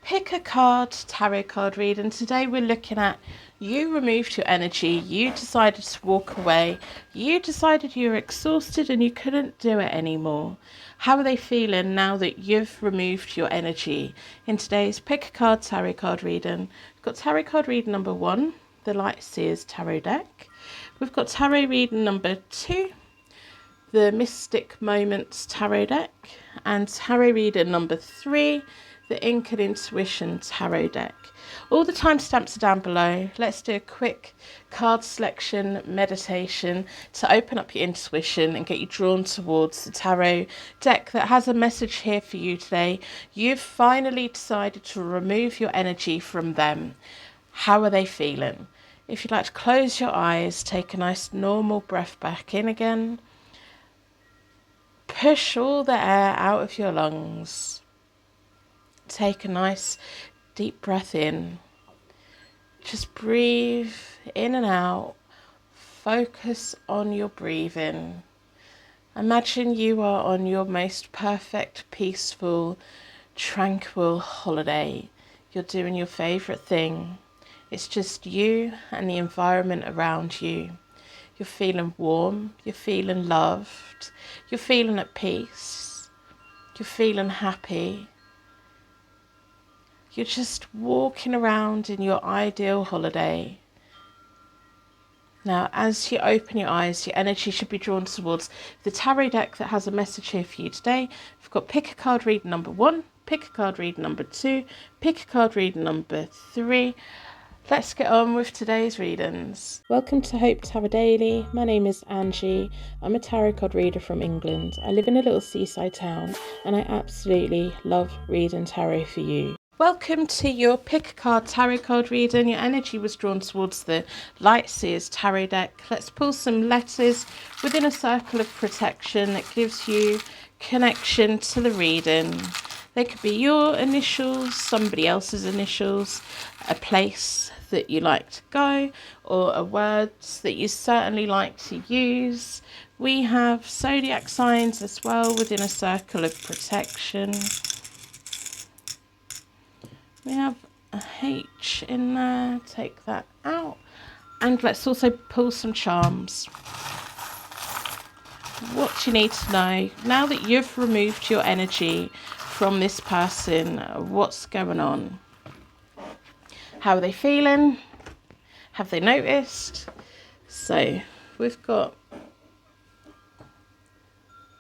Pick a card, tarot card read, and today we're looking at you removed your energy, you decided to walk away, you decided you were exhausted and you couldn't do it anymore. How are they feeling now that you've removed your energy? In today's Pick a Card tarot card reading, we've got tarot card reading number 1, the Light Seers Tarot deck. We've got tarot reading number 2, the Mystic Moments Tarot deck, and tarot reading number 3, the Ink and Intuition Tarot deck. All the timestamps are down below. Let's do a quick card selection meditation to open up your intuition and get you drawn towards the tarot deck that has a message here for you today. You've finally decided to remove your energy from them. How are they feeling? If you'd like to close your eyes, take a nice normal breath back in again. Push all the air out of your lungs. Take a nice deep breath in. Just breathe in and out. Focus on your breathing. Imagine you are on your most perfect, peaceful, tranquil holiday. You're doing your favourite thing. It's just you and the environment around you. You're feeling warm. You're feeling loved. You're feeling at peace. You're feeling happy. You're just walking around in your ideal holiday. Now, as you open your eyes, your energy should be drawn towards the tarot deck that has a message here for you today. We've got Pick a Card reading number 1, Pick a Card reading number 2, Pick a Card reading number 3. Let's get on with today's readings. Welcome to Hope Tarot Daily. My name is Angie. I'm a tarot card reader from England. I live in a little seaside town and I absolutely love reading tarot for you. Welcome to your Pick a Card tarot card reading. Your energy was drawn towards the Light Seers Tarot deck. Let's pull some letters within a circle of protection that gives you connection to the reading. They could be your initials, somebody else's initials, a place that you like to go, or a words that you certainly like to use. We have zodiac signs as well within a circle of protection. We have a H in there, take that out. And let's also pull some charms. What you need to know, now that you've removed your energy from this person, what's going on? How are they feeling? Have they noticed? So we've got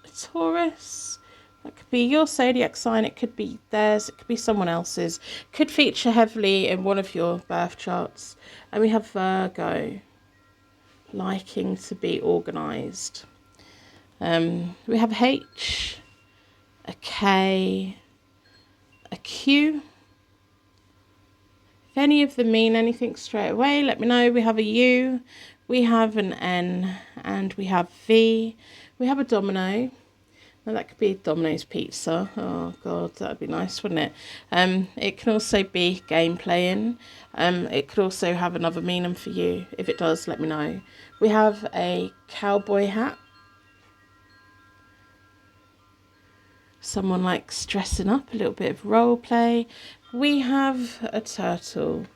a Taurus. That could be your zodiac sign, it could be theirs, it could be someone else's. Could feature heavily in one of your birth charts. And we have Virgo, liking to be organised. We have H, a K, a Q. If any of them mean anything straight away, let me know. We have a U, we have an N, and we have V. We have a domino. Now that could be Domino's Pizza. Oh God, that would be nice, wouldn't it? It can also be game playing. It could also have another meaning for you. If it does, let me know. We have a cowboy hat. Someone likes dressing up, a little bit of role play. We have a turtle.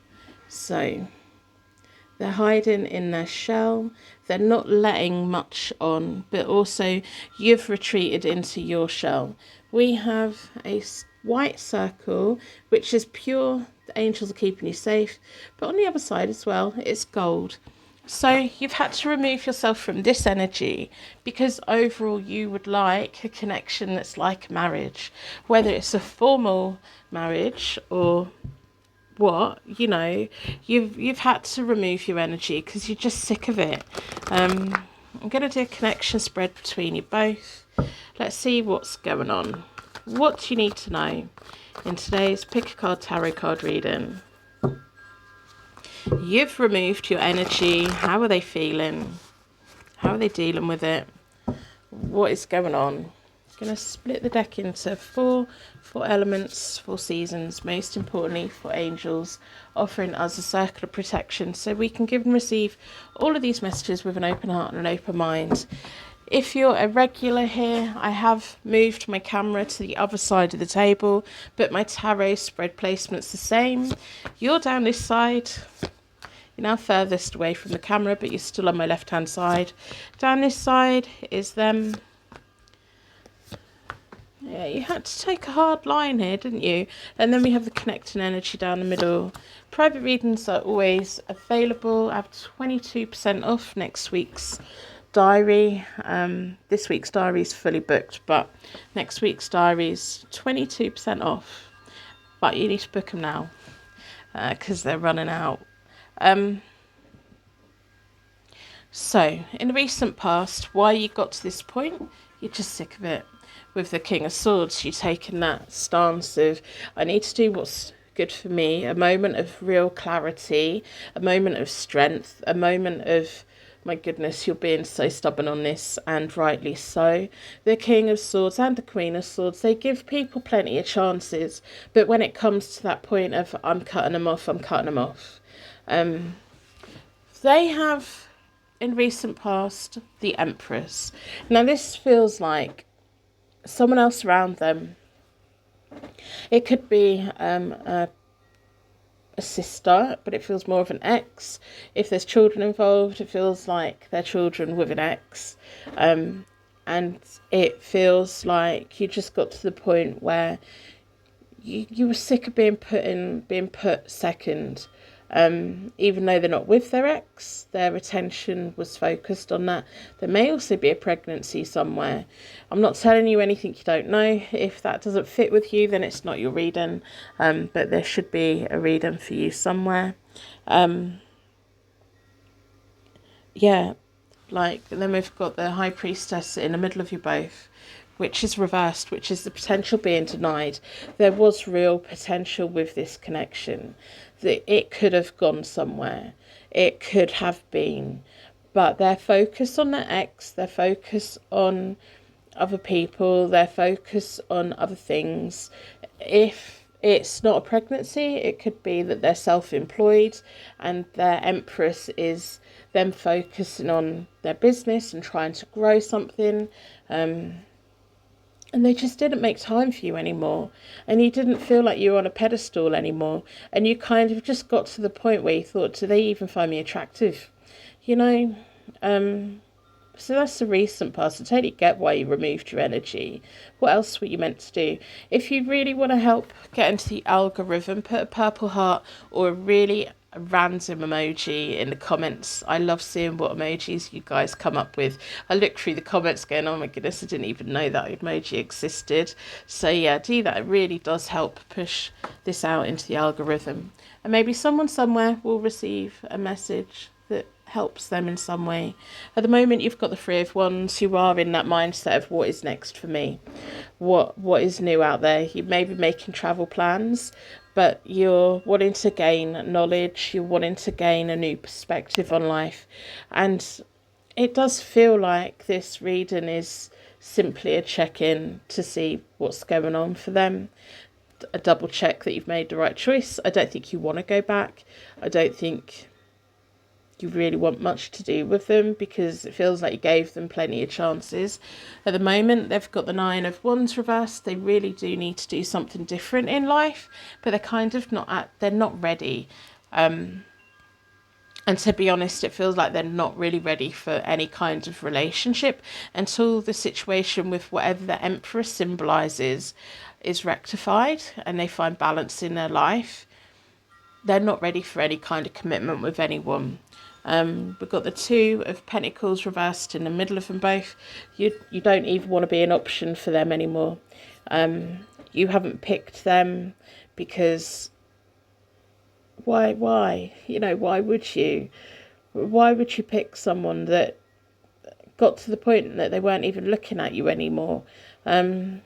So they're hiding in their shell. They're not letting much on, but also you've retreated into your shell. We have a white circle, which is pure. The angels are keeping you safe. But on the other side as well, it's gold. So you've had to remove yourself from this energy because overall you would like a connection that's like marriage, whether it's a formal marriage or what, you know, you've had to remove your energy because you're just sick of it. I'm going to do a connection spread between you both. Let's see what's going on. What do you need to know in today's Pick a Card tarot card reading? You've removed your energy. How are they feeling? How are they dealing with it? What is going on? I'm going to split the deck into four elements, 4 seasons, most importantly for angels, offering us a circle of protection so we can give and receive all of these messages with an open heart and an open mind. If you're a regular here, I have moved my camera to the other side of the table, but my tarot spread placement's the same. You're down this side. You're now furthest away from the camera, but you're still on my left-hand side. Down this side is them. Yeah, you had to take a hard line here, didn't you? And then we have the connecting energy down the middle. Private readings are always available. I have 22% off next week's diary. This week's diary is fully booked, but next week's diary is 22% off. But you need to book them now because they're running out. So, in the recent past, why you got to this point, you're just sick of it. With the King of Swords, you've taken that stance of, I need to do what's good for me, a moment of real clarity, a moment of strength, a moment of, my goodness, you're being so stubborn on this, and rightly so. The King of Swords and the Queen of Swords, they give people plenty of chances, but when it comes to that point of, I'm cutting them off, they have, in recent past, the Empress. Now this feels like someone else around them. It could be a sister, but it feels more of an ex. If there's children involved, it feels like they're children with an ex. And it feels like you just got to the point where you were sick of being put second. Even though they're not with their ex, their attention was focused on that. There may also be a pregnancy somewhere. I'm not telling you anything you don't know. If that doesn't fit with you, then it's not your reading. But there should be a reading for you somewhere. Yeah, like, and then we've got the High Priestess in the middle of you both, which is reversed, which is the potential being denied. There was real potential with this connection. That it could have gone somewhere. It could have been. But their focus on their ex, their focus on other people, their focus on other things. If it's not a pregnancy, it could be that they're self-employed and their Empress is them focusing on their business and trying to grow something. And they just didn't make time for you anymore. And you didn't feel like you were on a pedestal anymore. And you kind of just got to the point where you thought, do they even find me attractive? You know? So that's the recent past. I totally get why you removed your energy. What else were you meant to do? If you really want to help get into the algorithm, put a purple heart or a really random emoji in the comments. I love seeing what emojis you guys come up with. I look through the comments going, oh my goodness, I didn't even know that emoji existed. So yeah, do that. It really does help push this out into the algorithm. And maybe someone somewhere will receive a message that helps them in some way. At the moment, you've got the Three of Wands. You are in that mindset of what is next for me, what is new out there. You may be making travel plans, but you're wanting to gain knowledge. You're wanting to gain a new perspective on life, and it does feel like this reading is simply a check-in to see what's going on for them. A double check that you've made the right choice. I don't think you want to go back. I don't think you really want much to do with them because it feels like you gave them plenty of chances. At the moment, they've got the Nine of Wands reversed. They really do need to do something different in life, but they're kind of they're not ready. And to be honest, it feels like they're not really ready for any kind of relationship until the situation with whatever the Empress symbolises is rectified and they find balance in their life. They're not ready for any kind of commitment with anyone. We've got the Two of Pentacles reversed in the middle of them both. You don't even want to be an option for them anymore. You haven't picked them because why? You know, why would you? Why would you pick someone that got to the point that they weren't even looking at you anymore? Their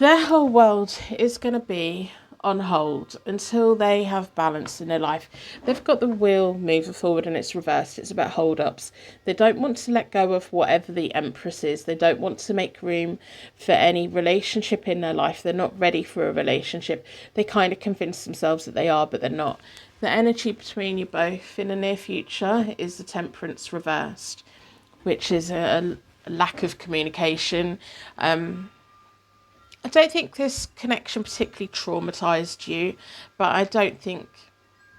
whole world is going to be on hold until they have balance in their life. They've got the wheel moving forward and it's reversed. It's about hold-ups. They don't want to let go of whatever the Empress is. They don't want to make room for any relationship in their life. They're not ready for a relationship. They kind of convince themselves that they are, but they're not. The energy between you both in the near future is the Temperance reversed. which is a lack of communication. I don't think this connection particularly traumatized you, but I don't think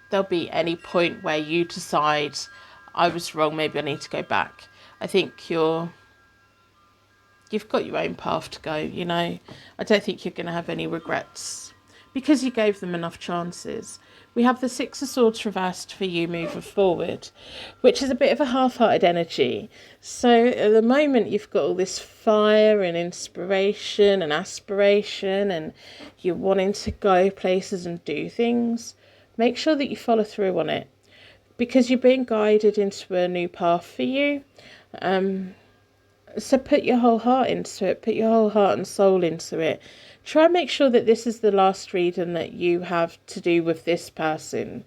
there'll be any point where you decide I was wrong, maybe I need to go back. I think you've got your own path to go, you know. I don't think you're going to have any regrets because you gave them enough chances. We have the Six of Swords reversed for you moving forward, which is a bit of a half-hearted energy. So at the moment you've got all this fire and inspiration and aspiration and you're wanting to go places and do things. Make sure that you follow through on it because you're being guided into a new path for you. So put your whole heart into it. Put your whole heart and soul into it. Try and make sure that this is the last reading that you have to do with this person,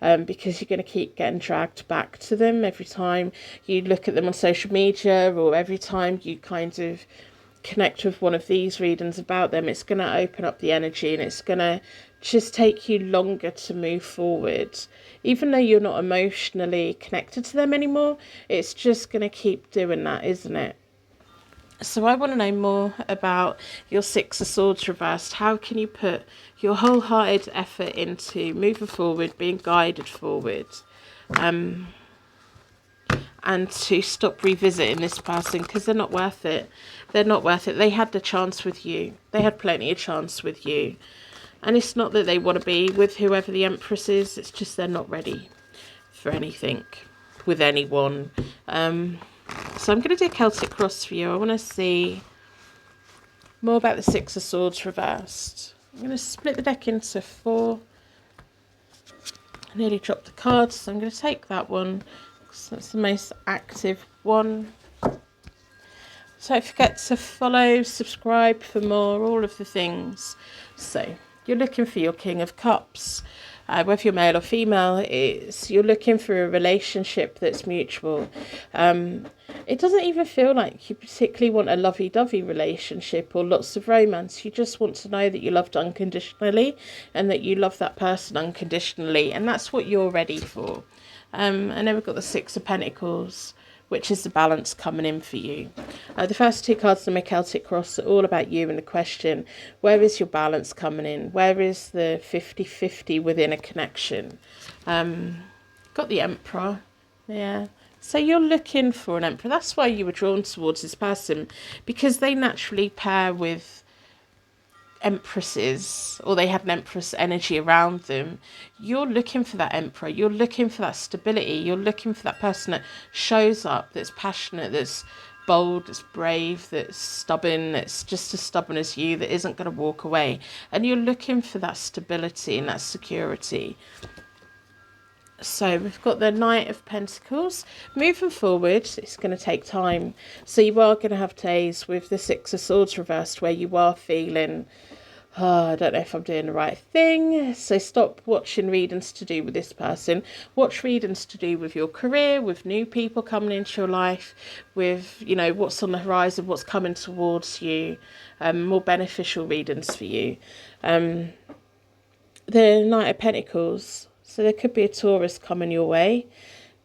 because you're going to keep getting dragged back to them every time you look at them on social media or every time you kind of connect with one of these readings about them. It's going to open up the energy and it's going to just take you longer to move forward. Even though you're not emotionally connected to them anymore, it's just going to keep doing that, isn't it? So I want to know more about your Six of Swords reversed. How can you put your wholehearted effort into moving forward, being guided forward, and to stop revisiting this person because they're not worth it. They're not worth it. They had the chance with you. They had plenty of chance with you. And it's not that they want to be with whoever the Empress is. It's just they're not ready for anything with anyone. So I'm going to do a Celtic cross for you. I want to see more about the Six of Swords reversed. I'm going to split the deck into 4. I nearly dropped the cards, so I'm going to take that one because that's the most active one. So don't forget to follow, subscribe for more, all of the things. So you're looking for your King of Cups. Whether you're male or female, you're looking for a relationship that's mutual. It doesn't even feel like you particularly want a lovey-dovey relationship or lots of romance. You just want to know that you're loved unconditionally and that you love that person unconditionally. And that's what you're ready for. And then we've got the Six of Pentacles, which is the balance coming in for you. The first 2 cards of my Celtic cross are all about you and the question, where is your balance coming in? Where is the 50-50 within a connection? Got the Emperor, yeah. So you're looking for an Emperor. That's why you were drawn towards this person, because they naturally pair with Empresses, or they had an Empress energy around them. You're looking for that Emperor. You're looking for that stability. You're looking for that person that shows up, that's passionate, that's bold, that's brave, that's stubborn, that's just as stubborn as you, that isn't going to walk away. And you're looking for that stability and that security. So we've got the Knight of Pentacles. Moving forward, it's going to take time. So you are going to have days with the Six of Swords reversed where you are feeling, I don't know if I'm doing the right thing. So stop watching readings to do with this person. Watch readings to do with your career, with new people coming into your life, with, you know, what's on the horizon, what's coming towards you. More beneficial readings for you. The Knight of Pentacles. So there could be a Taurus coming your way.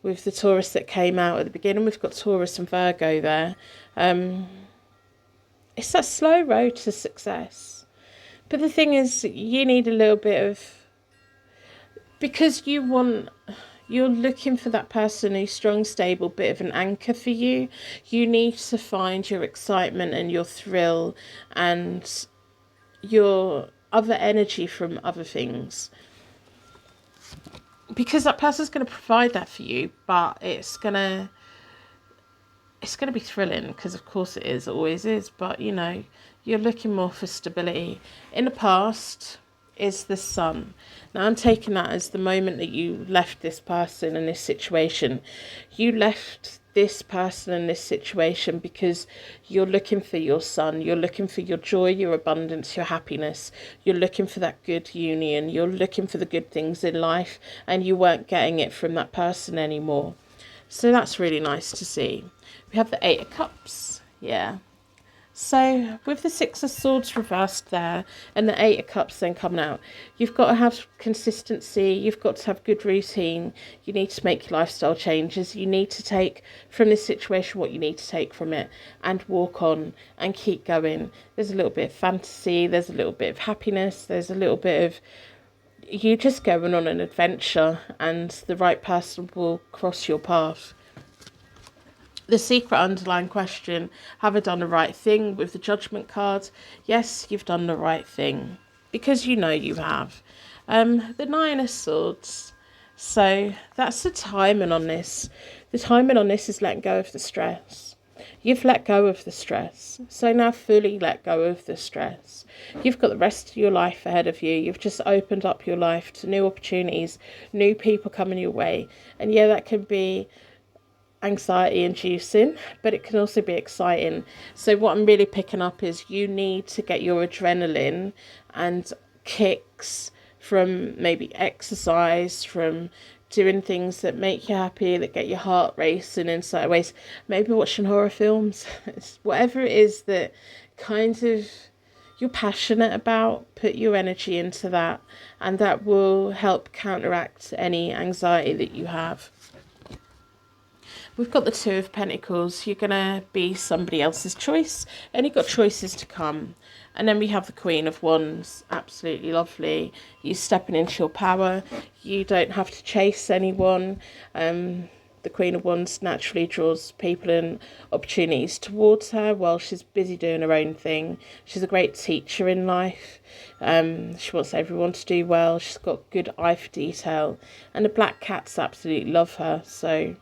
With the Taurus that came out at the beginning, we've got Taurus and Virgo there. It's that slow road to success. But the thing is, you need a little bit of... Because you're looking for that person who's strong, stable, bit of an anchor for you. You need to find your excitement and your thrill and your other energy from other things. Because that person's going to provide that for you, but it's going to be thrilling, because of course it is, it always is, but you know, you're looking more for stability. In the past is the Sun. Now I'm taking that as the moment that you left this person in this situation. You left this person in this situation because you're looking for your Sun, you're looking for your joy, your abundance, your happiness, you're looking for that good union, you're looking for the good things in life, and you weren't getting it from that person anymore. So that's really nice to see. We have the Eight of Cups, yeah. So with the Six of Swords reversed there and the Eight of Cups then coming out, you've got to have consistency, you've got to have good routine, you need to make lifestyle changes, you need to take from this situation what you need to take from it and walk on and keep going. There's a little bit of fantasy, there's a little bit of happiness, there's a little bit of you just going on an adventure, and the right person will cross your path. The secret underlying question, have I done the right thing with the Judgment card? Yes, you've done the right thing, because you know you have. The Nine of Swords. So that's the timing on this. The timing on this is letting go of the stress. You've let go of the stress. So now fully let go of the stress. You've got the rest of your life ahead of you. You've just opened up your life to new opportunities, new people coming your way. And yeah, that can be anxiety inducing, but it can also be exciting. So what I'm really picking up is you need to get your adrenaline and kicks from maybe exercise, from doing things that make you happy, that get your heart racing in certain ways, maybe watching horror films. Whatever it is that kind of you're passionate about, put your energy into that, and that will help counteract any anxiety that you have. We've got the Two of Pentacles. You're going to be somebody else's choice, and you've got choices to come. And then we have the Queen of Wands. Absolutely lovely. You're stepping into your power. You don't have to chase anyone. The Queen of Wands naturally draws people and opportunities towards her while she's busy doing her own thing. She's a great teacher in life. She wants everyone to do well. She's got good eye for detail. And the Black Cats absolutely love her. So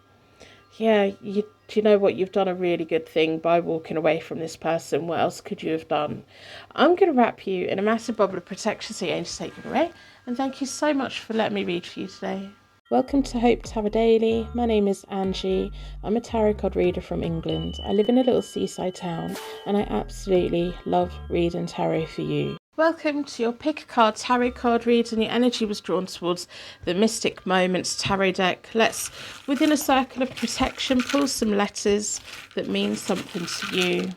yeah, do you know what? You've done a really good thing by walking away from this person. What else could you have done? I'm going to wrap you in a massive bubble of protection so you ain't take it away. And thank you so much for letting me read for you today. Welcome to Hope Tarot Daily. My name is Angie. I'm a tarot card reader from England. I live in a little seaside town and I absolutely love reading tarot for you. Welcome to your Pick a Card Tarot card read, and your energy was drawn towards the Mystic Moments Tarot deck. Let's, within a circle of protection, pull some letters that mean something to you.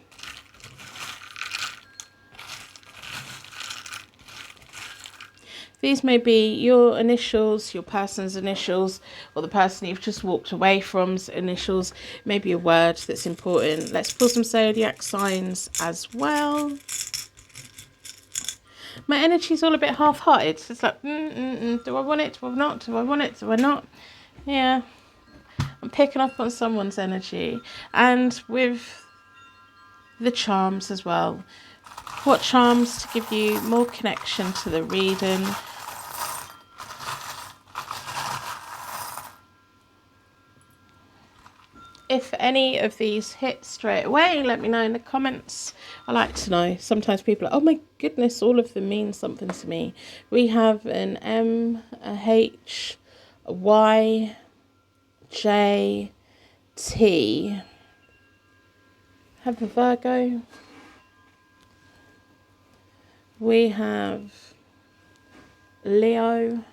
These may be your initials, your person's initials, or the person you've just walked away from's initials. Maybe a word that's important. Let's pull some zodiac signs as well. My energy's all a bit half-hearted. It's like, do I want it? Do I not? Do I want it? Do I not? Yeah. I'm picking up on someone's energy. And with the charms as well. What charms to give you more connection to the reading? If any of these hit straight away, let me know in the comments. I like to know. Sometimes people are, oh my goodness, all of them mean something to me. We have an M, a H, a Y, J, T. Have a Virgo. We have Leo.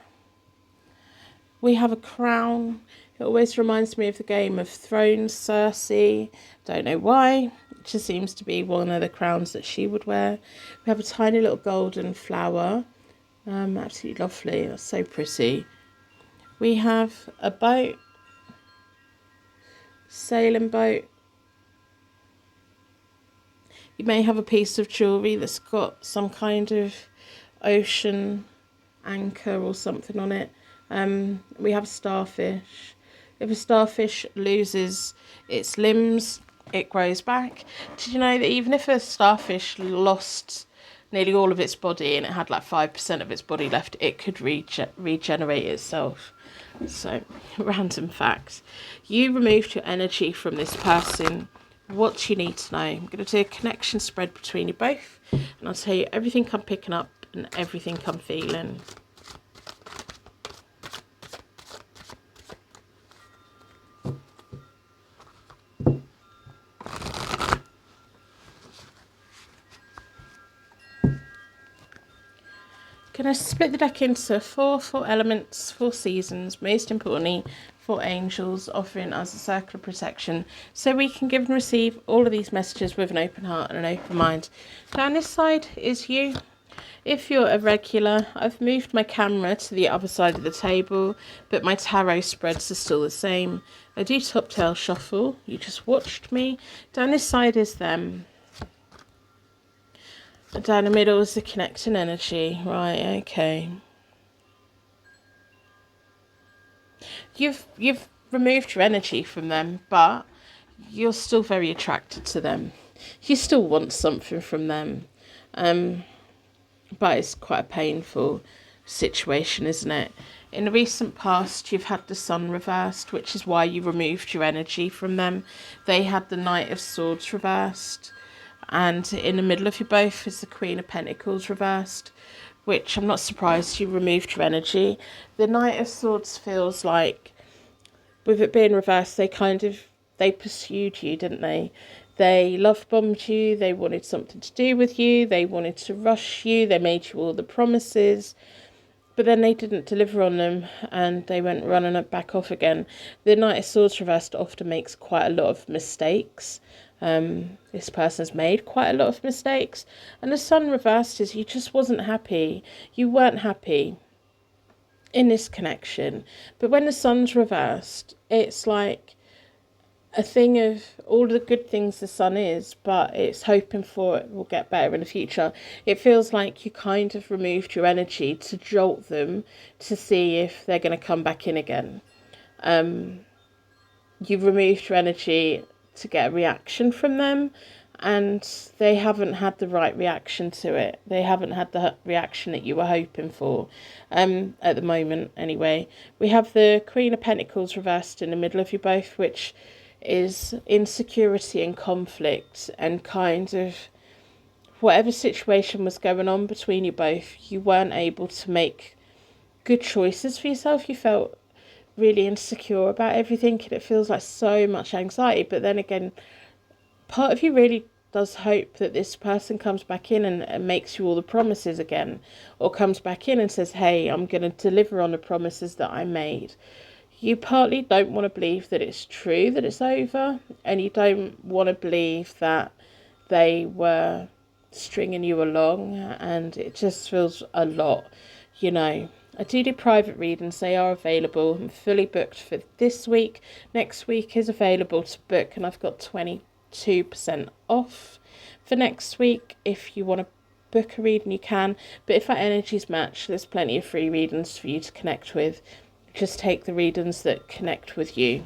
We have a crown. It always reminds me of the Game of Thrones, Cersei. Don't know why. It just seems to be one of the crowns that she would wear. We have a tiny little golden flower. Absolutely lovely. That's so pretty. We have a boat. Sailing boat. You may have a piece of jewellery that's got some kind of ocean anchor or something on it. We have a starfish. If a starfish loses its limbs, it grows back. Did you know that even if a starfish lost nearly all of its body and it had like 5% of its body left, it could regenerate itself? So, random fact. You removed your energy from this person. What do you need to know? I'm going to do a connection spread between you both, and I'll tell you everything I'm picking up and everything I'm feeling. Going to split the deck into four elements, 4 seasons, most importantly, for angels, offering us a circle of protection so we can give and receive all of these messages with an open heart and an open mind. Down this side is you. If you're a regular, I've moved my camera to the other side of the table, but my tarot spreads are still the same. I do top tail shuffle. You just watched me. Down this side is them. Down the middle is the connecting energy. Right, okay. You've removed your energy from them, but you're still very attracted to them. You still want something from them. But it's quite a painful situation, isn't it? In the recent past, you've had the Sun reversed, which is why you removed your energy from them. They had the Knight of Swords reversed. And in the middle of you both is the Queen of Pentacles reversed, which I'm not surprised you removed your energy. The Knight of Swords feels like, with it being reversed, they pursued you, didn't they? They love bombed you, they wanted something to do with you, they wanted to rush you, they made you all the promises, but then they didn't deliver on them and they went running back off again. The Knight of Swords reversed often makes quite a lot of mistakes. This person's made quite a lot of mistakes. And the Sun reversed is you just wasn't happy. You weren't happy in this connection. But when the Sun's reversed, it's like a thing of all the good things the Sun is, but it's hoping for it will get better in the future. It feels like you kind of removed your energy to jolt them to see if they're going to come back in again. You've removed your energy to get a reaction from them, and they haven't had the right reaction to it. They haven't had the reaction that you were hoping for, at the moment anyway. We have the Queen of Pentacles reversed in the middle of you both, which is insecurity and conflict, and kind of whatever situation was going on between you both, you weren't able to make good choices for yourself. You felt really insecure about everything, and it feels like so much anxiety. But then again, part of you really does hope that this person comes back in and makes you all the promises again, or comes back in and says, hey, I'm going to deliver on the promises that I made. You partly don't want to believe that it's true, that it's over, and you don't want to believe that they were stringing you along, and it just feels a lot, you know. I do private readings. They are available. I'm fully booked for this week. Next week is available to book, and I've got 22% off for next week. If you want to book a reading, you can. But if our energies match, there's plenty of free readings for you to connect with. Just take the readings that connect with you.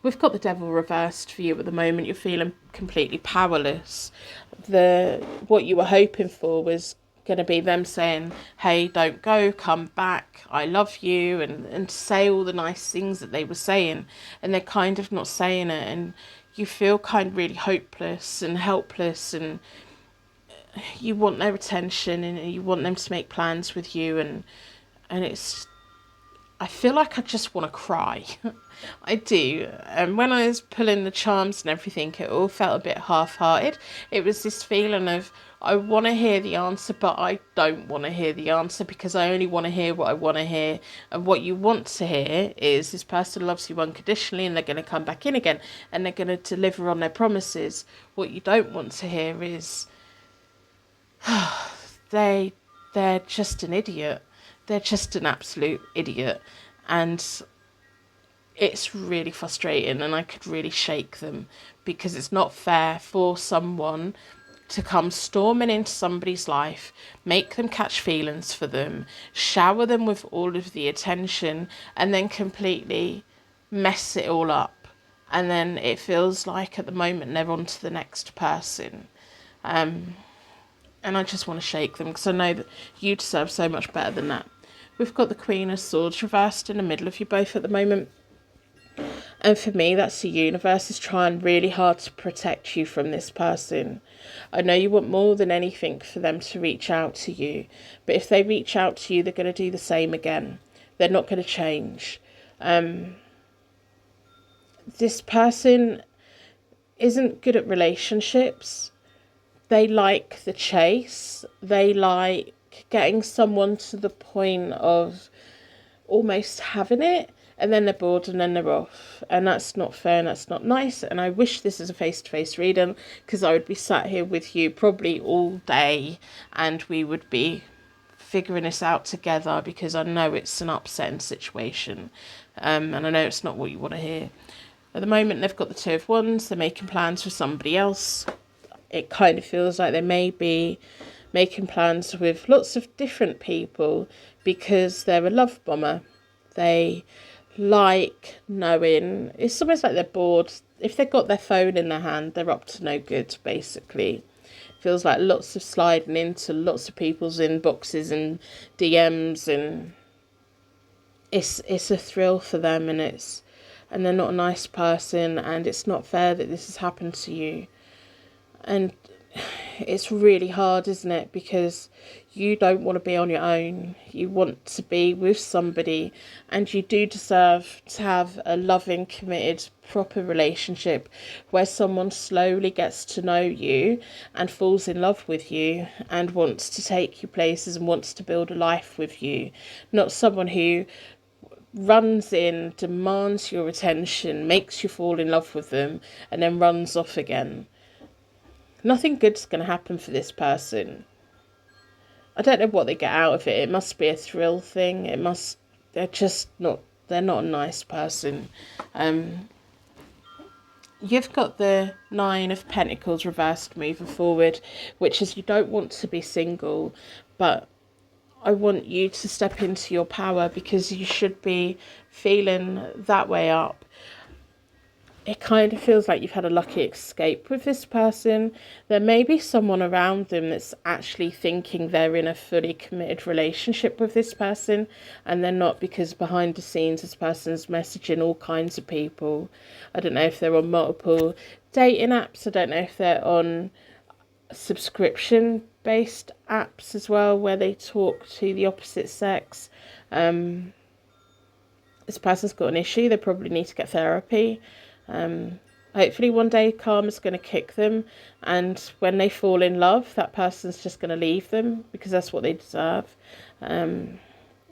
We've got the Devil reversed for you at the moment. You're feeling completely powerless. What you were hoping for was going to be them saying, hey, don't go, come back, I love you, and say all the nice things that they were saying, and they're kind of not saying it, and you feel kind of really hopeless and helpless, and you want their attention, and you want them to make plans with you, and it's, I feel like I just want to cry. I do. And when I was pulling the charms and everything, it all felt a bit half-hearted. It was this feeling of, I want to hear the answer, but I don't want to hear the answer, because I only want to hear what I want to hear. And what you want to hear is this person loves you unconditionally, and they're going to come back in again, and they're going to deliver on their promises. What you don't want to hear is, they're just an idiot. They're just an absolute idiot. And it's really frustrating, and I could really shake them, because it's not fair for someone to come storming into somebody's life, make them catch feelings for them, shower them with all of the attention, and then completely mess it all up. And then it feels like at the moment they're on to the next person. And I just want to shake them, because I know that you deserve so much better than that. We've got the Queen of Swords reversed in the middle of you both at the moment. And for me, that's the universe is trying really hard to protect you from this person. I know you want more than anything for them to reach out to you. But if they reach out to you, they're going to do the same again. They're not going to change. This person isn't good at relationships. They like the chase. They like getting someone to the point of almost having it, and then they're bored and then they're off. And that's not fair and that's not nice. And I wish this is a face-to-face reading, because I would be sat here with you probably all day and we would be figuring this out together, because I know it's an upsetting situation. And I know it's not what you want to hear. At the moment, they've got the Two of Wands. They're making plans for somebody else. It kind of feels like they may be making plans with lots of different people, because they're a love bomber. They like knowing, it's almost like they're bored. If they've got their phone in their hand, they're up to no good, basically. Feels like lots of sliding into lots of people's inboxes and DMs, and it's a thrill for them, and they're not a nice person, and it's not fair that this has happened to you. And it's really hard, isn't it? Because you don't want to be on your own. You want to be with somebody, and you do deserve to have a loving, committed, proper relationship where someone slowly gets to know you and falls in love with you and wants to take you places and wants to build a life with you. Not someone who runs in, demands your attention, makes you fall in love with them, and then runs off again. Nothing good's going to happen for this person. I don't know what they get out of it. It must be a thrill thing. They're not a nice person. You've got the Nine of Pentacles reversed moving forward, which is you don't want to be single, but I want you to step into your power, because you should be feeling that way up. It kind of feels like you've had a lucky escape with this person. There may be someone around them that's actually thinking they're in a fully committed relationship with this person, and they're not, because behind the scenes this person's messaging all kinds of people. I don't know if they're on multiple dating apps. I don't know if they're on subscription based apps as well, where they talk to the opposite sex. This person's got an issue. They probably need to get therapy. Hopefully one day karma's going to kick them, and when they fall in love, that person's just going to leave them, because that's what they deserve. And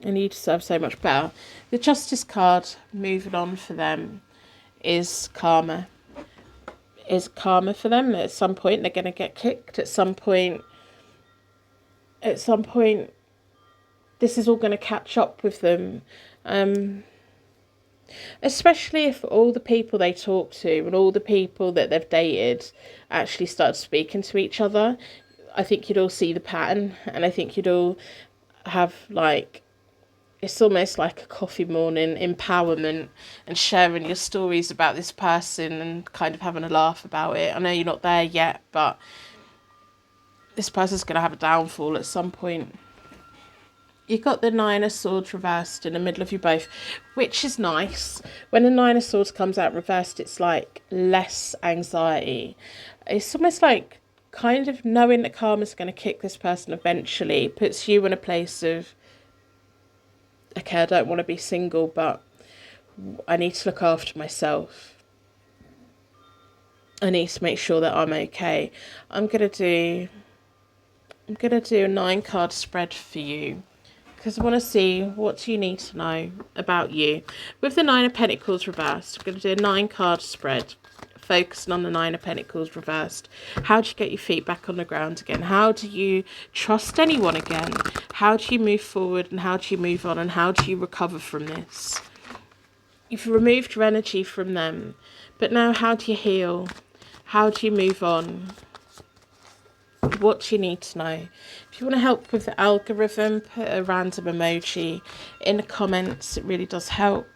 you deserve so much better. The Justice card, moving on for them, is karma. Is karma for them. At some point they're going to get kicked. At some point this is all going to catch up with them. Especially if all the people they talk to and all the people that they've dated actually start speaking to each other. I think you'd all see the pattern, and I think you'd all have, like, it's almost like a coffee morning empowerment and sharing your stories about this person and kind of having a laugh about it. I know you're not there yet, but this person's going to have a downfall at some point. You've got the Nine of Swords reversed in the middle of you both, which is nice. When the Nine of Swords comes out reversed, it's like less anxiety. It's almost like kind of knowing that karma's going to kick this person eventually puts you in a place of, okay, I don't want to be single, but I need to look after myself. I need to make sure that I'm okay. I'm gonna do a 9-card spread for you, because I want to see what do you need to know about you. With the Nine of Pentacles reversed, I'm going to do a 9-card spread, focusing on the Nine of Pentacles reversed. How do you get your feet back on the ground again? How do you trust anyone again? How do you move forward, and how do you move on, and how do you recover from this? You've removed your energy from them, but now how do you heal? How do you move on? What do you need to know? If you want to help with the algorithm, put a random emoji in the comments. It really does help.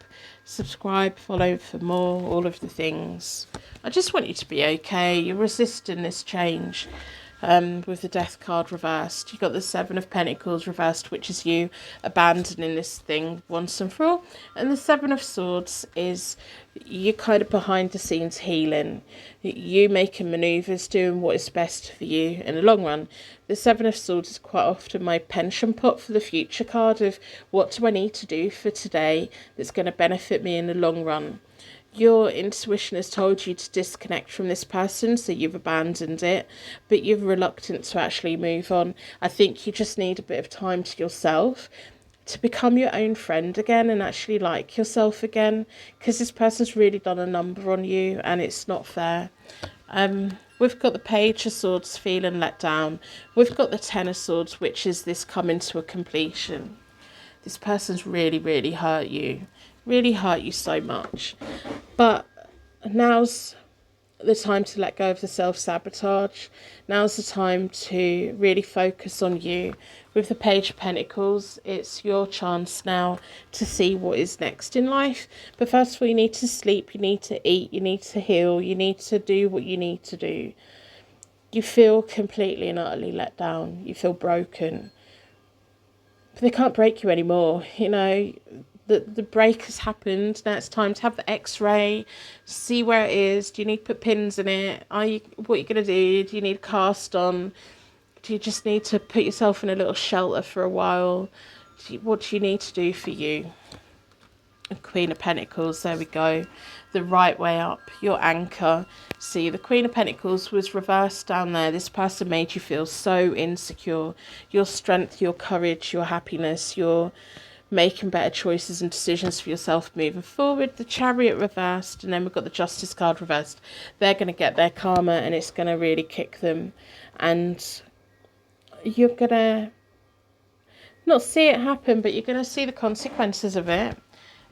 Subscribe, follow for more, all of the things. I just want you to be okay. You're resisting this change. With the Death card reversed, you've got the Seven of Pentacles reversed, which is you abandoning this thing once and for all. And the Seven of Swords is you kind of behind the scenes healing, you making manoeuvres, doing what is best for you in the long run. The Seven of Swords is quite often my pension pot for the future card of what do I need to do for today that's going to benefit me in the long run. Your intuition has told you to disconnect from this person, so you've abandoned it, but you're reluctant to actually move on. I think you just need a bit of time to yourself. to become your own friend again and actually like yourself again, because this person's really done a number on you and it's not fair. We've got the Page of Swords, feeling let down. We've got the Ten of Swords, which is this coming to a completion. This person's really, really hurt you so much. But now's the time to let go of the self-sabotage. Now's the time to really focus on you. With the Page of Pentacles, it's your chance now to see what is next in life. But first of all, you need to sleep, you need to eat, you need to heal, you need to do what you need to do. You feel completely and utterly let down. You feel broken. But they can't break you anymore, you know. The break has happened. Now it's time to have the x-ray, see where it is. Do you need to put pins in it? What are you going to do? Do you need a cast on? Do you just need to put yourself in a little shelter for a while? What do you need to do for you? Queen of Pentacles, there we go. The right way up, your anchor. See, the Queen of Pentacles was reversed down there. This person made you feel so insecure. Your strength, your courage, your happiness, your making better choices and decisions for yourself moving forward. The Chariot reversed, and then we've got the Justice card reversed. They're going to get their karma and it's going to really kick them, and you're going to not see it happen, but you're going to see the consequences of it.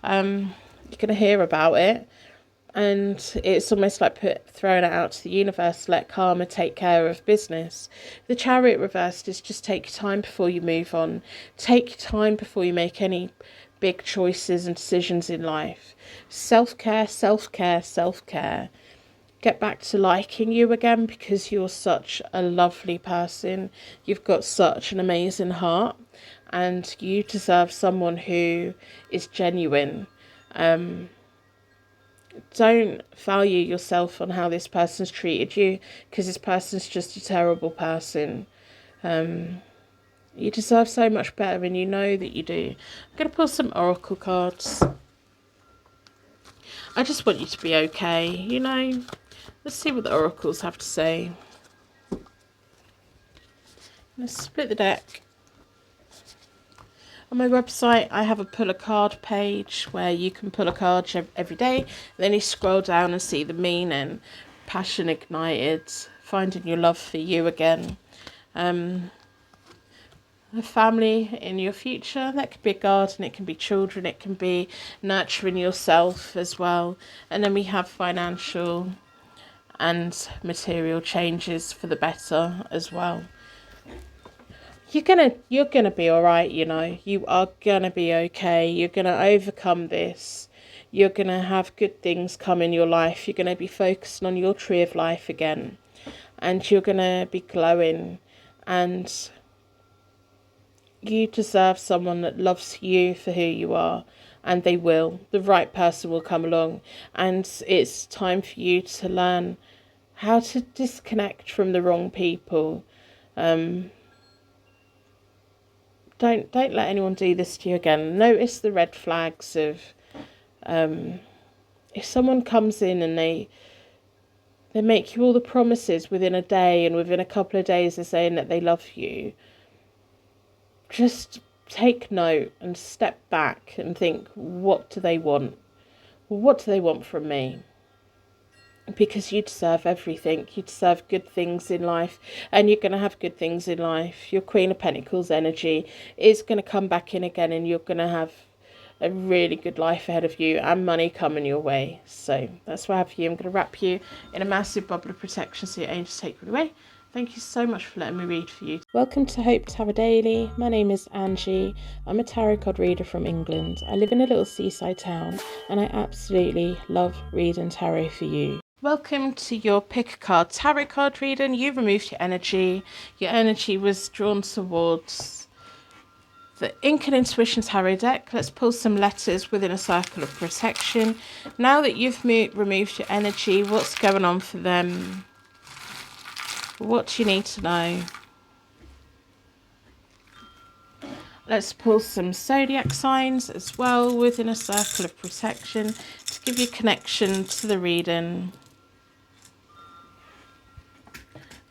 You're going to hear about it, and it's almost like throwing it out to the universe. Let karma take care of business. The Chariot reversed is just take time before you move on. Take time before you make any big choices and decisions in life. Self-care, self-care, self-care. Get back to liking you again, because you're such a lovely person. You've got such an amazing heart, and you deserve someone who is genuine. Don't value yourself on how this person's treated you, because this person's just a terrible person. You deserve so much better, and you know that you do. I'm going to pull some oracle cards. I just want you to be okay, you know. Let's see what the oracles have to say. Let's split the deck. On my website, I have a pull a card page where you can pull a card every day. Then you scroll down and see the meaning. Passion ignited. Finding your love for you again. A family in your future. That could be a garden. It can be children. It can be nurturing yourself as well. And then we have financial and material changes for the better as well. You're gonna be all right, you know. You are gonna be okay. You're gonna overcome this. You're gonna have good things come in your life. You're gonna be focusing on your tree of life again, and you're gonna be glowing. And you deserve someone that loves you for who you are, and they will. The right person will come along, and it's time for you to learn how to disconnect from the wrong people. Don't let anyone do this to you again. Notice the red flags of if someone comes in and they make you all the promises within a day, and within a couple of days they're saying that they love you. Just take note and step back and think, what do they want? What do they want from me? Because you deserve everything. You deserve good things in life, and you're going to have good things in life. Your Queen of Pentacles energy is going to come back in again, and you're going to have a really good life ahead of you and money coming your way. So that's what I have for you. I'm going to wrap you in a massive bubble of protection so your angels take you away. Thank you so much for letting me read for you. Welcome to Hope Tarot Daily. My name is Angie. I'm a tarot card reader from England. I live in a little seaside town, and I absolutely love reading tarot for you. Welcome to your pick a card tarot card reading. You removed your energy. Your energy was drawn towards the Ink and Intuition Tarot deck. Let's pull some letters within a circle of protection. Now that you've removed your energy, what's going on for them? What do you need to know? Let's pull some zodiac signs as well within a circle of protection to give you connection to the reading.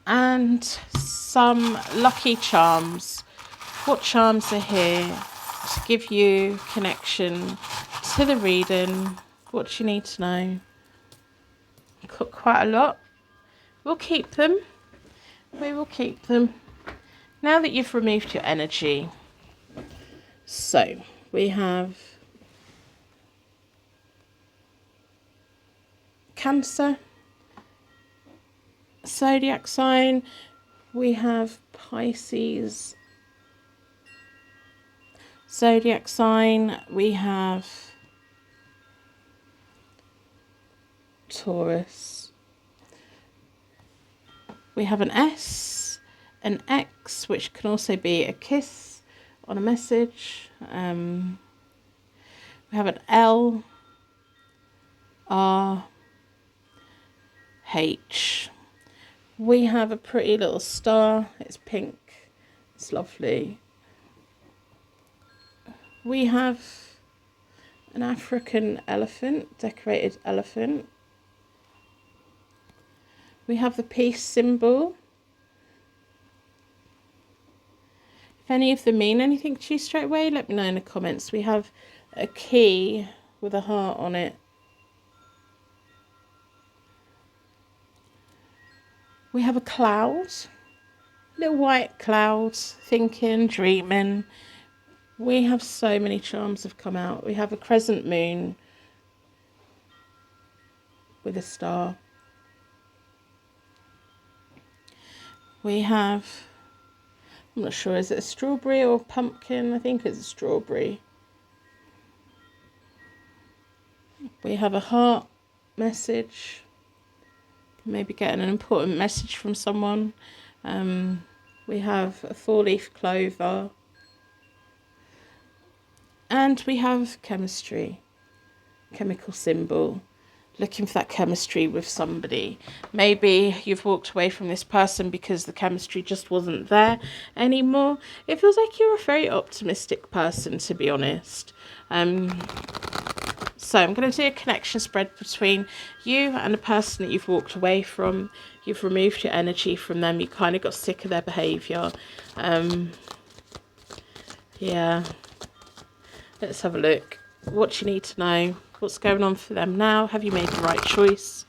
And some lucky charms. What charms are here to give you connection to the reading. What do you need to know? Quite a lot. We'll keep them. We will keep them. Now that you've removed your energy. So, we have Cancer, zodiac sign. We have Pisces, zodiac sign. We have Taurus. We have an S, an X, which can also be a kiss on a message. We have an L, R, H. We have a pretty little star. It's pink. It's lovely. We have an African elephant, decorated elephant. We have the peace symbol. If any of them mean anything to you straight away, let me know in the comments. We have a key with a heart on it. We have a cloud, little white clouds, thinking, dreaming. We have so many charms have come out. We have a crescent moon with a star. We have, I'm not sure, is it a strawberry or pumpkin? I think it's a strawberry. We have a heart message. Maybe getting an important message from someone. We have a 4-leaf clover. And we have chemistry, chemical symbol. Looking for that chemistry with somebody. Maybe you've walked away from this person because the chemistry just wasn't there anymore. It feels like you're a very optimistic person, to be honest. So I'm going to do a connection spread between you and the person that you've walked away from. You've removed your energy from them. You kind of got sick of their behaviour. Yeah. Let's have a look. What do you need to know? What's going on for them now? Have you made the right choice?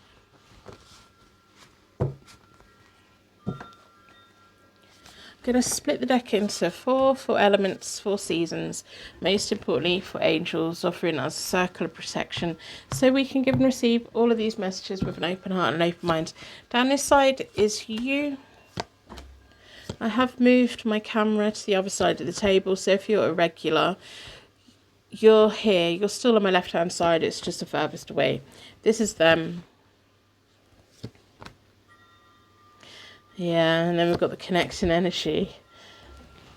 Going to split the deck into four elements, 4 seasons. Most importantly, for angels, offering us a circle of protection, so we can give and receive all of these messages with an open heart and an open mind. Down this side is you. I have moved my camera to the other side of the table, so if you're a regular, you're here. You're still on my left hand side. It's just the furthest away. This is them. Yeah, and then we've got the connecting energy.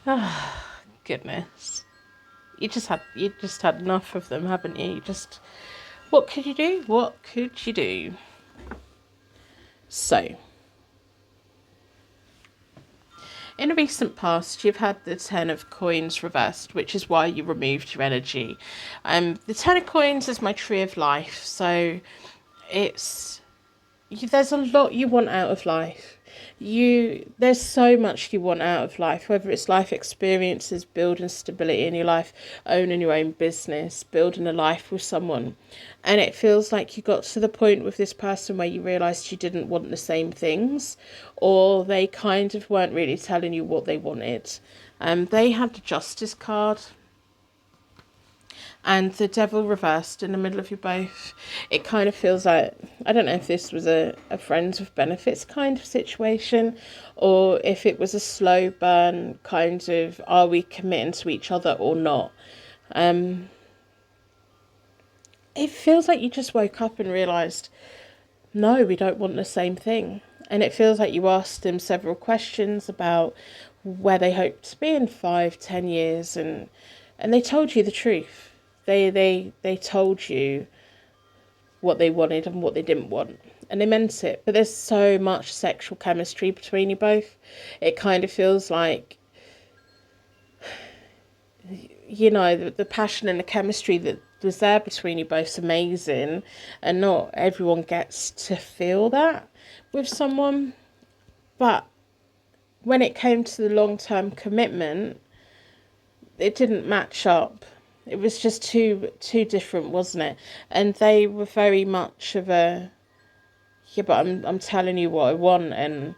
Ah, goodness. You just had enough of them, haven't you? What could you do? What could you do? So, in a recent past, you've had the 10 of coins reversed, which is why you removed your energy. The 10 of coins is my tree of life, so there's a lot you want out of life. There's so much you want out of life, whether it's life experiences, building stability in your life, owning your own business, building a life with someone. And it feels like you got to the point with this person where you realised you didn't want the same things, or they kind of weren't really telling you what they wanted. They had the Justice card and the Devil reversed in the middle of you both. It kind of feels like, I don't know if this was a friends with benefits kind of situation, or if it was a slow burn kind of, are we committing to each other or not? It feels like you just woke up and realised, no, we don't want the same thing. And it feels like you asked them several questions about where they hope to be in 5-10 years, and they told you the truth. They told you what they wanted and what they didn't want, and they meant it. But there's so much sexual chemistry between you both. It kind of feels like, you know, the passion and the chemistry that was there between you both is amazing, and not everyone gets to feel that with someone. But when it came to the long-term commitment, it didn't match up. It was just too different, wasn't it? And they were very much of a, yeah, but I'm telling you what I want, and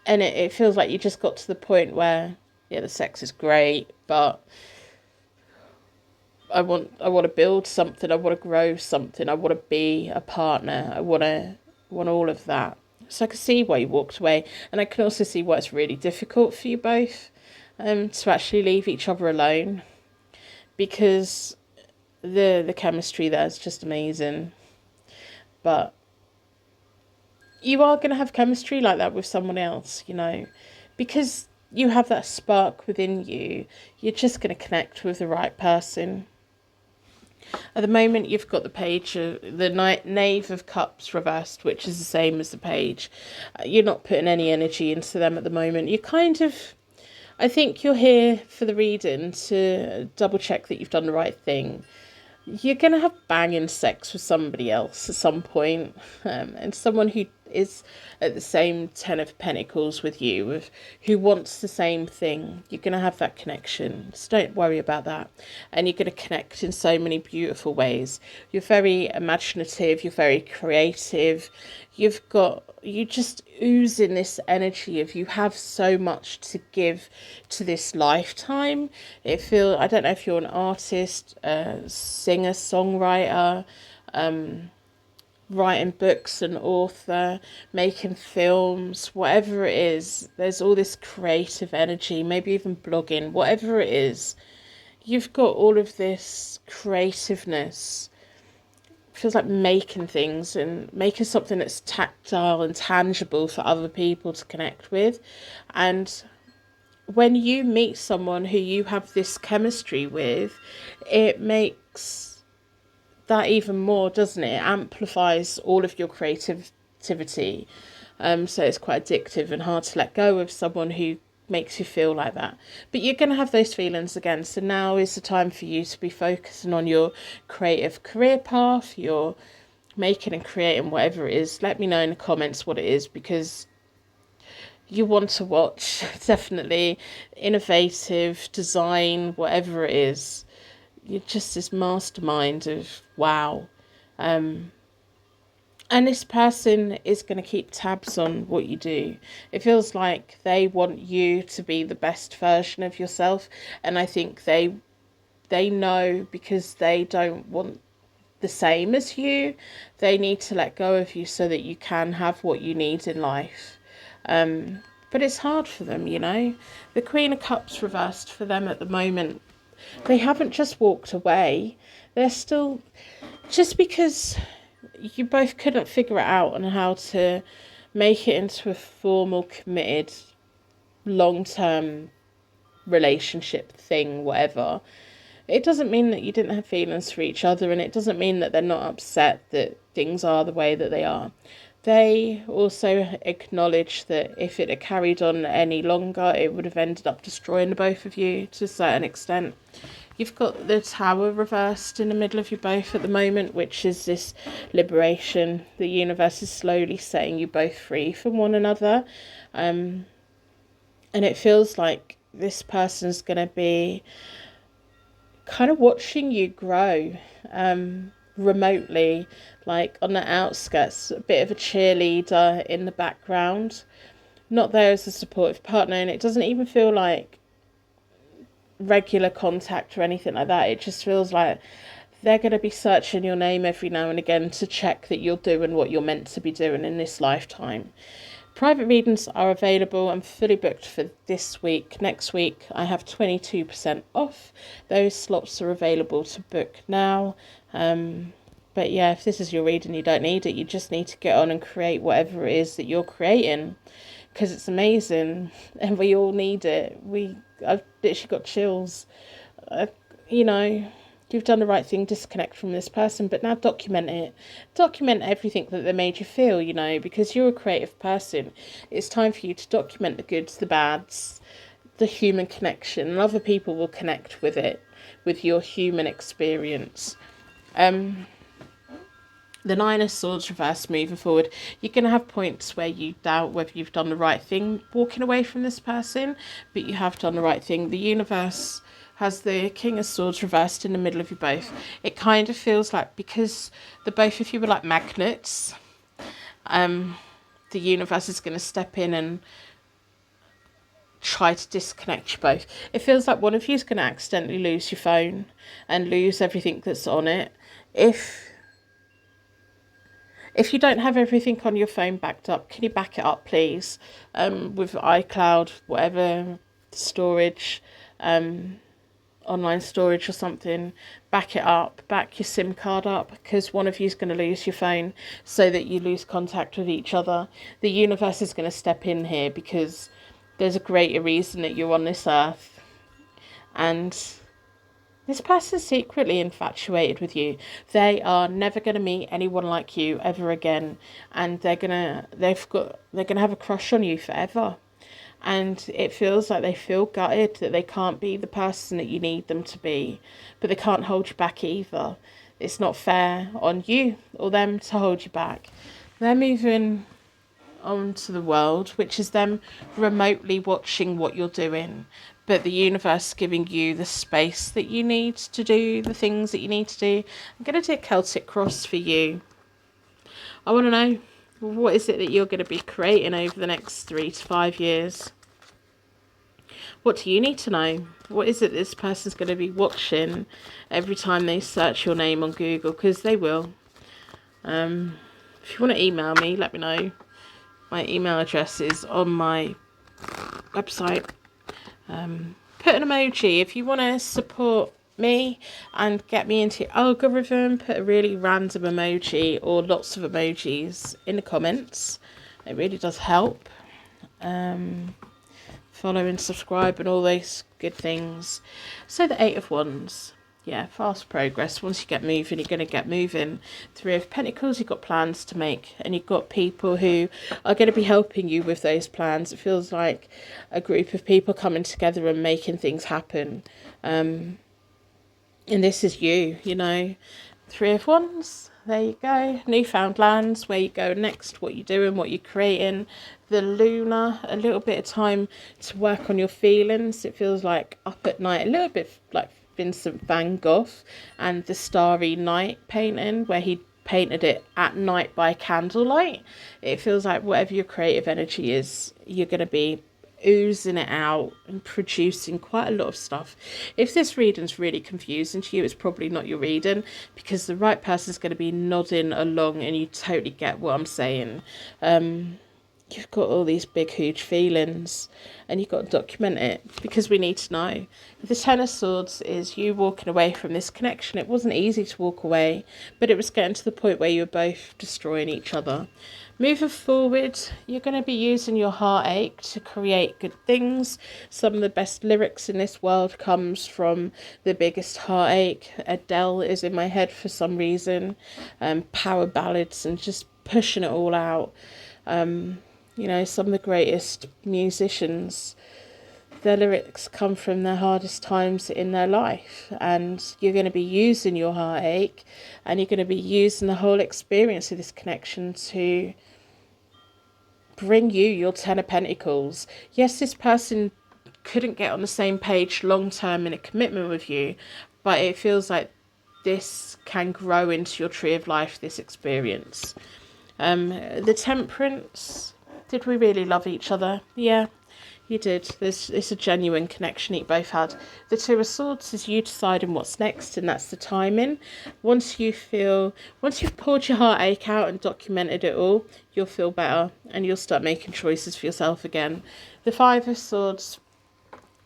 it feels like you just got to the point where, yeah, the sex is great, but I want to build something, I want to grow something, I want to be a partner, I want all of that. So I can see why you walked away, and I can also see why it's really difficult for you both, to actually leave each other alone, because the chemistry there is just amazing. But you are going to have chemistry like that with someone else, because you have that spark within you. You're just going to connect with the right person. At the moment, you've got the page, the Knave of Cups reversed, which is the same as the page. You're not putting any energy into them at the moment. You kind of, I think you're here for the reading to double check that you've done the right thing. You're going to have banging sex with somebody else at some point, and someone who is at the same Ten of Pentacles with you, who wants the same thing. You're going to have that connection, so don't worry about that. And you're going to connect in so many beautiful ways. You're very imaginative, you're very creative, you just ooze in this energy of you have so much to give to this lifetime. I don't know if you're an artist, a singer, songwriter, writing books, an author, making films, whatever it is, there's all this creative energy, maybe even blogging, whatever it is, you've got all of this creativeness. Feels like making things and making something that's tactile and tangible for other people to connect with. And when you meet someone who you have this chemistry with, it makes that even more, doesn't it? It amplifies all of your creativity. So it's quite addictive and hard to let go of someone who makes you feel like that. But you're going to have those feelings again. So now is the time for you to be focusing on your creative career path, your making and creating whatever it is. Let me know in the comments what it is, because you want to watch. Definitely innovative design, whatever it is. You're just this mastermind of wow. And this person is going to keep tabs on what you do. It feels like they want you to be the best version of yourself. And I think they know, because they don't want the same as you. They need to let go of you so that you can have what you need in life. But it's hard for them, The Queen of Cups reversed for them at the moment. They haven't just walked away. They're still, just because you both couldn't figure it out on how to make it into a formal, committed, long-term relationship thing, whatever. It doesn't mean that you didn't have feelings for each other, and it doesn't mean that they're not upset that things are the way that they are. They also acknowledge that if it had carried on any longer, it would have ended up destroying the both of you to a certain extent. You've got the Tower reversed in the middle of you both at the moment, which is this liberation. The universe is slowly setting you both free from one another. And it feels like this person's going to be kind of watching you grow remotely, like on the outskirts, a bit of a cheerleader in the background. Not there as a supportive partner, and it doesn't even feel like regular contact or anything like that. It just feels like they're going to be searching your name every now and again to check that you're doing what you're meant to be doing in this lifetime. Private readings are available. I'm fully booked for this week. Next week I have 22% off. Those slots are available to book now. But yeah, if this is your reading, you don't need it. You just need to get on and create whatever it is that you're creating, because it's amazing and we all need it. I've literally got chills. You've done the right thing, disconnect from this person, but now document it. Document everything that they made you feel, because you're a creative person. It's time for you to document the goods, the bads, the human connection, and other people will connect with it, with your human experience. The Nine of Swords reversed moving forward. You're going to have points where you doubt whether you've done the right thing walking away from this person, but you have done the right thing. The universe has the King of Swords reversed in the middle of you both. It kind of feels like, because the both of you were like magnets, the universe is going to step in and try to disconnect you both. It feels like one of you is going to accidentally lose your phone and lose everything that's on it. If you don't have everything on your phone backed up, can you back it up, please? With iCloud, whatever storage, online storage or something, back it up, back your SIM card up, because one of you is going to lose your phone so that you lose contact with each other. The universe is going to step in here because there's a greater reason that you're on this earth. And this person's secretly infatuated with you. They are never going to meet anyone like you ever again, and they're gonna have a crush on you forever. And it feels like they feel gutted that they can't be the person that you need them to be, but they can't hold you back either. It's not fair on you or them to hold you back. They're moving onto the world, which is them remotely watching what you're doing, but the universe giving you the space that you need to do the things that you need to do. I'm going to do a Celtic cross for you. I want to know, what is it that you're going to be creating over the next 3 to 5 years? What do you need to know? What is it this person's going to be watching every time they search your name on Google? Because they will. If you want to email me, let me know. My email address is on my website. Put an emoji if you want to support me and get me into your algorithm. Put a really random emoji or lots of emojis in the comments. It really does help. Follow and subscribe and all those good things. So the Eight of Wands. Yeah, fast progress. Once you get moving, you're going to get moving. Three of Pentacles, you've got plans to make, and you've got people who are going to be helping you with those plans. It feels like a group of people coming together and making things happen. And this is you, you know. Three of Wands, there you go. Newfound lands, where you go next, what you're doing, what you're creating. The Lunar, a little bit of time to work on your feelings. It feels like up at night, a little bit like Vincent van Gogh and the Starry Night painting, where he painted it at night by candlelight. It feels like whatever your creative energy is, you're going to be oozing it out and producing quite a lot of stuff. If this reading's really confusing to you, it's probably not your reading, because the right person's going to be nodding along and you totally get what I'm saying. You've got all these big, huge feelings and you've got to document it, because we need to know. The Ten of Swords is you walking away from this connection. It wasn't easy to walk away, but it was getting to the point where you were both destroying each other. Moving forward, you're going to be using your heartache to create good things. Some of the best lyrics in this world comes from the biggest heartache. Adele is in my head for some reason. Power ballads and just pushing it all out. You know, some of the greatest musicians, their lyrics come from their hardest times in their life, and you're going to be using your heartache and you're going to be using the whole experience of this connection to bring you your Ten of Pentacles. Yes, this person couldn't get on the same page long term in a commitment with you, but it feels like this can grow into your tree of life, this experience. The Temperance. Did we really love each other? Yeah, you did. It's a genuine connection you both had. The Two of Swords is you deciding what's next, and that's the timing. Once you've poured your heartache out and documented it all, you'll feel better and you'll start making choices for yourself again. The Five of Swords,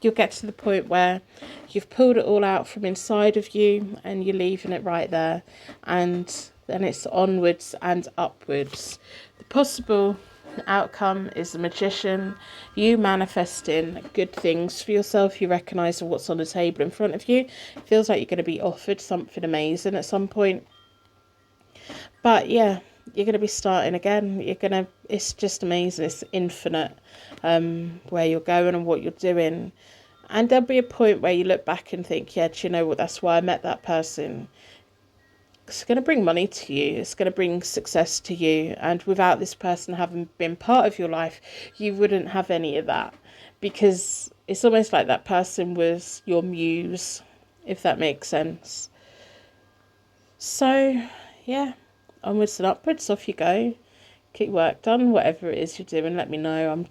you'll get to the point where you've pulled it all out from inside of you and you're leaving it right there, and then it's onwards and upwards. The possible outcome is the Magician. You manifesting good things for yourself. You recognise what's on the table in front of you. It feels like you're going to be offered something amazing at some point, but yeah, you're going to be starting again. It's just amazing. It's infinite, where you're going and what you're doing, and there'll be a point where you look back and think, yeah, do you know what, that's why I met that person. It's going to bring money to you. It's going to bring success to you. And without this person having been part of your life, you wouldn't have any of that, because it's almost like that person was your muse, if that makes sense. So, yeah, onwards and upwards, off you go. Get work done, whatever it is you're doing, let me know.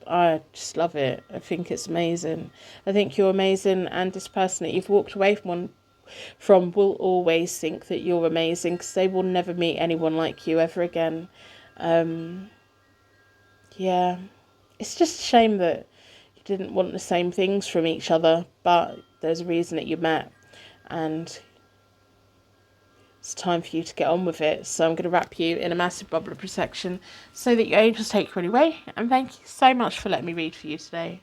I just love it. I think it's amazing. I think you're amazing, and this person that you've walked away from will always think that you're amazing, because they will never meet anyone like you ever again. Yeah, it's just a shame that you didn't want the same things from each other, but there's a reason that you met, and it's time for you to get on with it. So I'm going to wrap you in a massive bubble of protection so that your angels take you anyway. And thank you so much for letting me read for you today.